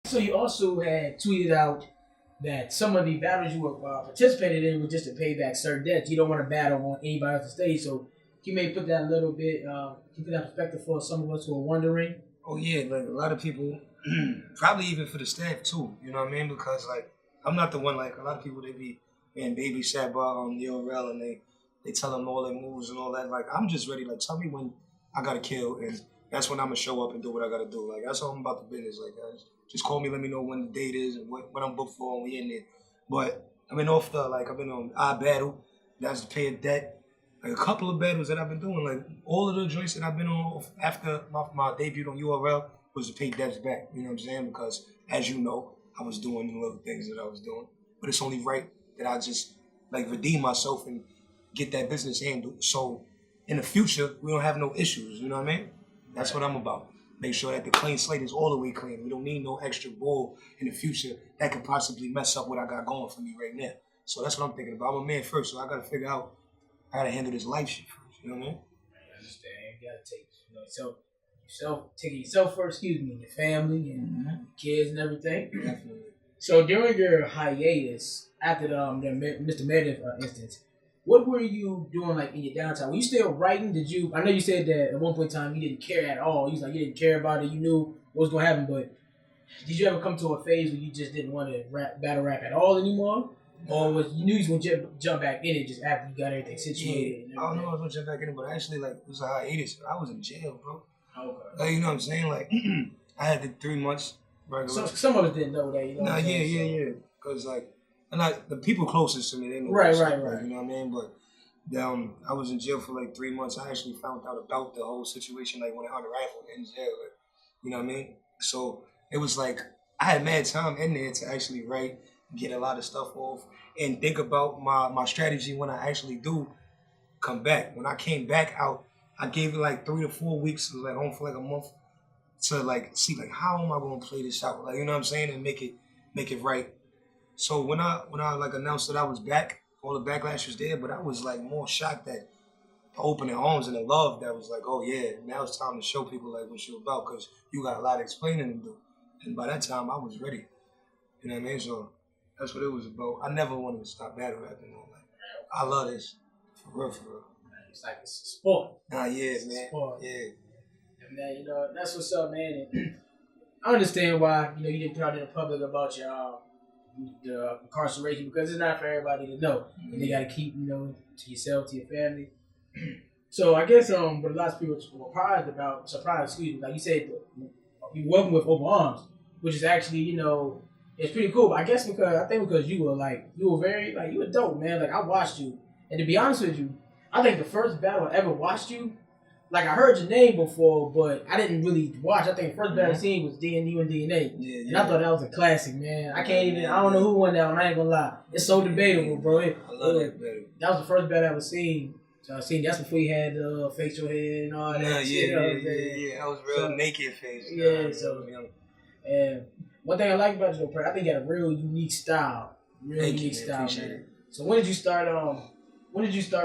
So you also had tweeted out that some of the battles you were participated in were just to pay back certain debts. You don't want to battle on anybody else's stage, so you may put that a little bit, keep that perspective for some of us who are wondering. Oh yeah, like a lot of people, probably even for the staff too. You know what I mean? Because like I'm not the one. Like a lot of people, they be being babysat by URL and they tell them all their moves and all that. Like I'm just ready. Like tell me when I gotta kill, and that's when I'm gonna show up and do what I gotta do. Like that's all I'm about the business. Like guys, just call me, let me know when the date is and when I'm booked for, and we in there. But I've been off the I've been on battle. That's to pay a debt. Like a couple of battles that I've been doing, like all of the joints that I've been on after my debut on URL was to pay debts back. You know what I'm saying? Because as you know, I was doing the little things that I was doing. But it's only right that I just like redeem myself and get that business handled. So in the future, we don't have no issues. You know what I mean? That's what I'm about. Make sure that the clean slate is all the way clean. We don't need no extra bull in the future that could possibly mess up what I got going for me right now. So that's what I'm thinking about. I'm a man first, so I got to figure out how to handle this life shit first. You know what I mean? I understand. You gotta take taking yourself first. Excuse me, your family and your kids and everything. Definitely. So during your hiatus after the Mr. Meredith instance, what were you doing like in your downtime? Were you still writing? Did you? I know you said that at one point in time you didn't care at all. You was like you didn't care about it. You knew what was gonna happen, but did you ever come to a phase where you just didn't want to battle rap at all anymore? Or was you knew you was gonna jump back in it just after you got everything situated? Yeah. I don't know if I was gonna jump back in it, but actually, like, it was a hiatus. I was in jail, bro. Okay. Like, you know what I'm saying? Like, I had the 3 months regular. Some of us didn't know that, you know. Nah, yeah. Because, like, and like, the people closest to me, they know. Right. Like, you know what I mean? But I was in jail for like 3 months. I actually found out about the whole situation, like, when I unraveled in jail. Like, you know what I mean? So, it was like, I had mad time in there to actually write, get a lot of stuff off, and think about my strategy when I actually do come back. When I came back out, I gave it like 3 to 4 weeks. I was like home for like a month to like see like how am I gonna play this out? Like, you know what I'm saying? And make it right. So when I like announced that I was back, all the backlash was there, but I was like more shocked at the opening arms and the love that was like, oh yeah, now it's time to show people like what you're about, because you got a lot of explaining to do. And by that time I was ready. You know what I mean? So that's what it was about. I never wanted to stop battle rapping. Like, I love this. For real. It's like it's a sport. Nah, yeah, it's man. Sport. Yeah. And man, you know, that's what's up, man. And I understand why, you know, you didn't put out in the public about your the incarceration, because it's not for everybody to know. Mm-hmm. And they gotta keep, you know, to yourself, to your family. So I guess what a lot of people were surprised, like you said, you welcome with open arms, which is actually, you know, it's pretty cool. I guess because you were very, like, you were dope, man. Like, I watched you. And to be honest with you, I think the first battle I ever watched you, like, I heard your name before, but I didn't really watch. I think the first battle I seen was DNU and DNA. Yeah. And I thought that was a classic, man. I don't know who won that one. I ain't gonna lie. It's so debatable, bro. I love that battle. That was the first battle I ever seen. So I seen that's before you had facial hair and all that. Yeah. I was real naked face. Yeah, so. And one thing I like about you, Prez, I think you got a real unique style. Unique style, man. So when did you start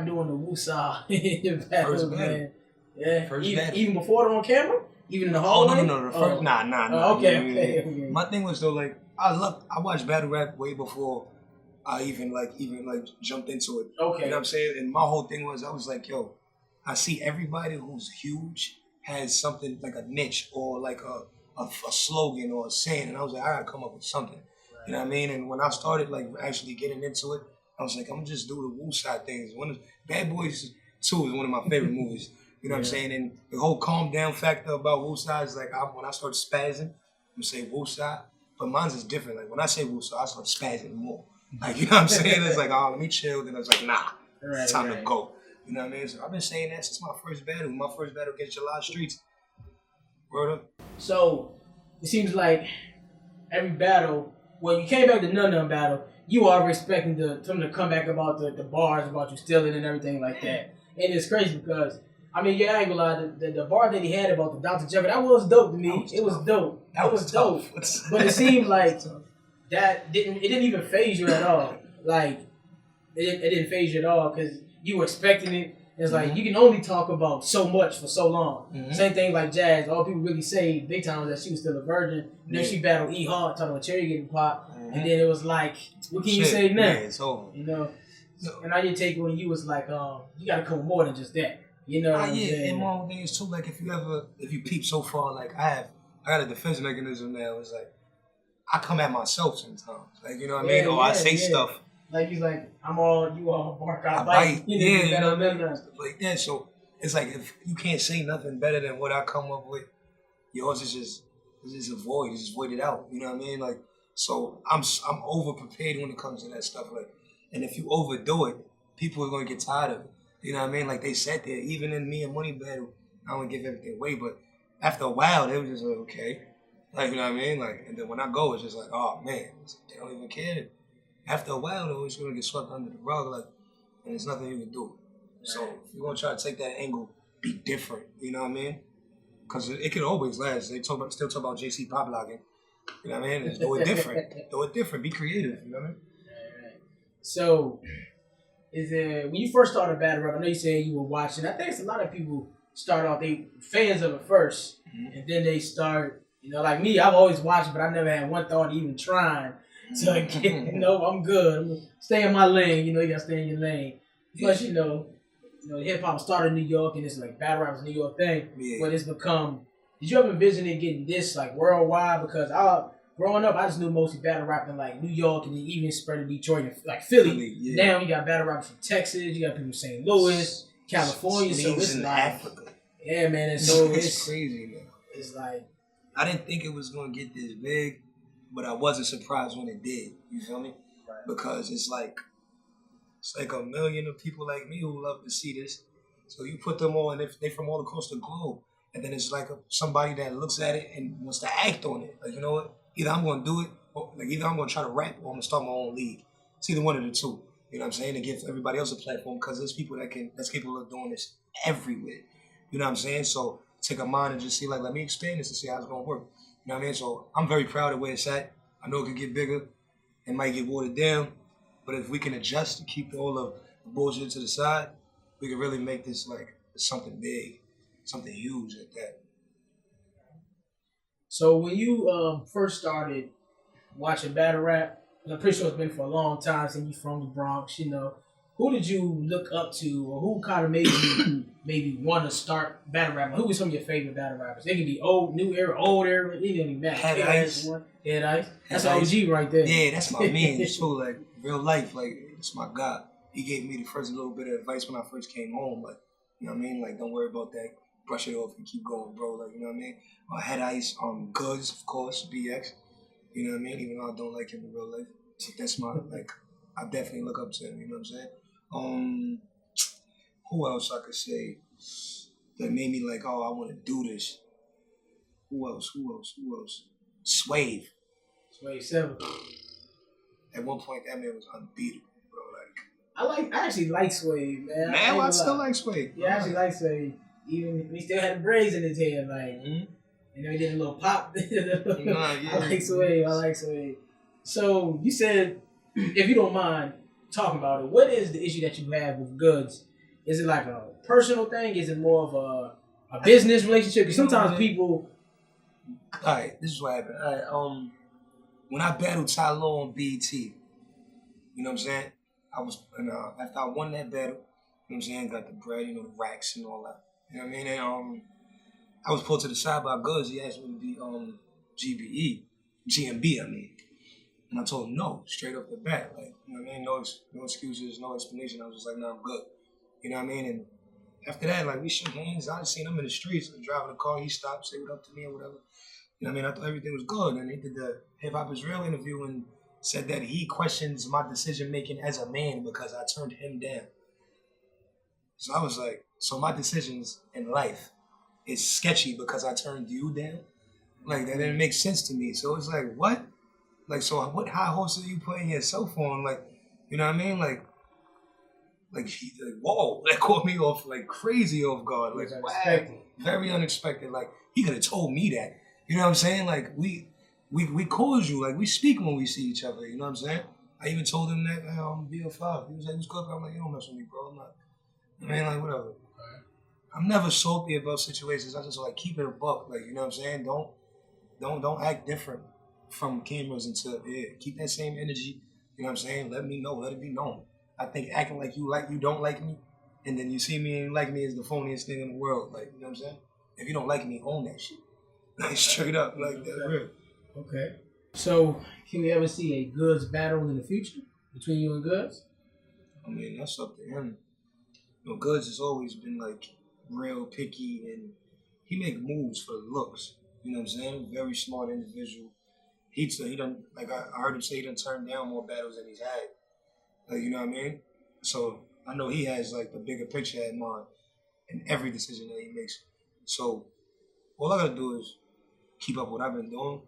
doing the Woosah battles, man? Yeah. Even before it on camera? Even in the hallway? Oh, no. First, nah. Okay. My thing was though, like, I watched battle rap way before I even jumped into it. Okay. You know what I'm saying? And my whole thing was, I was like, yo, I see everybody who's huge has something like a niche or like a slogan or a saying, and I was like, I gotta come up with something. Right. You know what I mean? And when I started like actually getting into it, I was like, I'm just do the Woosah things. Bad Boys 2 is one of my favorite movies. You know what I'm saying? And the whole calm down factor about Woosah is like, when I start spazzing, I'm say Woosah, but mine's is different. Like when I say Woosah, I start spazzing more. Like, you know what I'm saying? It's like, oh, let me chill. Then I was like, nah, it's time to go. You know what I mean? So I've been saying that since my first battle. My first battle against July Streets. Word up. So it seems like every battle, when you came back to None battle, you were already expecting something to come back about the bars, about you stealing and everything like that. And it's crazy because, I mean, yeah, I ain't gonna lie, the bar that he had about the Dr. Jefferson, that was dope to me. It was dope. That was dope. But it seemed like it didn't even phase you at all. Like, it didn't phase you at all because you were expecting it. It's like you can only talk about so much for so long. Same thing like Jazz. All people really say big time was that she was still a virgin. Then she battled E Hard, talking about Cherry getting popped. And then it was like, what can you say now? Yeah, it's over. You know? And I did take when you was like, you gotta come more than just that. You know what I'm saying? And my own thing is too, like if you peep so far, like I got a defense mechanism now. It's like I come at myself sometimes. Like, you know what I mean? Or I say stuff. Like he's like, you all bark, I bite. You know what I mean? Like that. So it's like if you can't say nothing better than what I come up with, yours is just avoid. Just void it out. You know what I mean? Like, so I'm over prepared when it comes to that stuff. Like, and if you overdo it, people are gonna get tired of it. You know what I mean? Like they sat there, even in me and Money battle, I don't give everything away, but after a while, they was just like, okay. Like, you know what I mean? Like, and then when I go, it's just like, oh man, they don't even care. After a while, though, it's gonna get swept under the rug, like, and there's nothing you can do. So if you're gonna try to take that angle, be different. You know what I mean? Because it can always last. They still talk about JC pop locking. You know what I mean? Just do it different. Do it different. Be creative. You know what I mean? Right. So, when you first started battle rap, I know you said you were watching. I think it's a lot of people start off, they fans of it first, and then they start, you know, like me, I've always watched, but I never had one thought of even trying to get, you know, I'm good. I'm gonna stay in my lane, you know, you gotta stay in your lane. Plus, you know, hip hop started in New York, and it's like battle rap is a New York thing, but it's become, did you ever envision it getting this like worldwide? Because growing up, I just knew mostly battle rap in like New York, and then even spread to Detroit and like Philly. Now you got battle rappers from Texas, you got people from St. Louis, California, so it's in like Africa. Yeah, man, it's crazy, man. It's like I didn't think it was gonna get this big, but I wasn't surprised when it did. You feel me? Right. Because it's like a million of people like me who love to see this. So you put them all, and if they're from all across the globe, and then it's like somebody that looks at it and wants to act on it. Like, you know what? Either I'm gonna do it, or like either I'm gonna try to rap, or I'm gonna start my own league. It's either one of the two. You know what I'm saying? To give everybody else a platform, because there's people that's capable of doing this everywhere. You know what I'm saying? So take a mind and just see, like, let me expand this and see how it's gonna work. You know what I mean? So I'm very proud of where it's at. I know it could get bigger. It might get watered down. But if we can adjust and keep all of the bullshit to the side, we can really make this like something big, something huge at that. So when you first started watching battle rap, and I'm pretty sure it's been for a long time since you're from the Bronx, you know, who did you look up to, or who kind of made you maybe want to start battle rapping? Who was some of your favorite battle rappers? They can be old, new era, old era. It didn't even matter. Head Ice. Head Ice. That's an OG right there. Yeah, that's my man too. Like real life, like it's my guy. He gave me the first little bit of advice when I first came home. Like, you know what I mean? Like, don't worry about that. Brush it off and keep going, bro. Like, you know what I mean? Head Ice, Goodz, of course, BX. You know what I mean? Even though I don't like him in real life, so that's my like. I definitely look up to him. You know what I'm saying? Who else I could say that made me like, oh, I want to do this? Who else? Swave. Swave 7. At one point, that man was unbeatable, bro. Like, I actually like Swave, man. I still like Swave. Yeah, I actually like Swave. Even when he still had the braids in his head, like, you know, he did a little pop. I like Swave. So you said, if you don't mind talking about it, what is the issue that you have with Goodz? Is it like a personal thing? Is it more of a business relationship? Because sometimes people. All right, this is what happened. All right, when I battled Ty Law on BET, you know what I'm saying? I was after I won that battle, you know what I'm saying? Got the bread, you know, the racks and all that. You know what I mean? And I was pulled to the side by Goodz. He asked me to be GMB, I mean. And I told him no, straight off the bat. Like, you know what I mean? No excuses, no explanation. I was just like, nah, I'm good. You know what I mean? And after that, like, we shook hands. I just seen him in the streets. I'm driving a car. He stopped, say what up to me or whatever. You know what I mean? I thought everything was good. And he did the Hip Hop Israel interview and said that he questions my decision-making as a man because I turned him down. So I was like, so my decisions in life is sketchy because I turned you down? Like, that didn't make sense to me. So it's like, what? Like, so what high horse are you putting yourself on? Like, you know what I mean? Like whoa, that caught me off, like, crazy off guard. Like, wow, very unexpected. Like, he could have told me that. You know what I'm saying? Like, we cordial. Like, we speak when we see each other. You know what I'm saying? I even told him that I'm BO5. He was like, what's good? I'm like, you don't mess with me, bro. I'm not. I mean, like, whatever. I'm never salty about situations. I just like keep it a buck. Like, you know what I'm saying? Don't act different from cameras until keep that same energy. You know what I'm saying? Let me know. Let it be known. I think acting like you don't like me, and then you see me and you like me is the phoniest thing in the world. Like, you know what I'm saying? If you don't like me, own that shit. Like, straight up, like that. Real. Okay. So, can we ever see a Goodz battle in the future between you and Goodz? I mean, that's up to him. You know, Goodz has always been like real picky, and he make moves for the looks. You know what I'm saying? Very smart individual. He done, like I heard him say he done turned down more battles than he's had. Like, you know what I mean? So I know he has like the bigger picture in mind in every decision that he makes. So all I gotta do is keep up what I've been doing,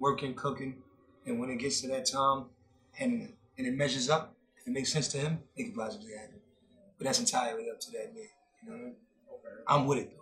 working, cooking, and when it gets to that time and it measures up, if it makes sense to him, it can possibly happen. But that's entirely up to that man. You know what I mean? Okay. I'm with it though.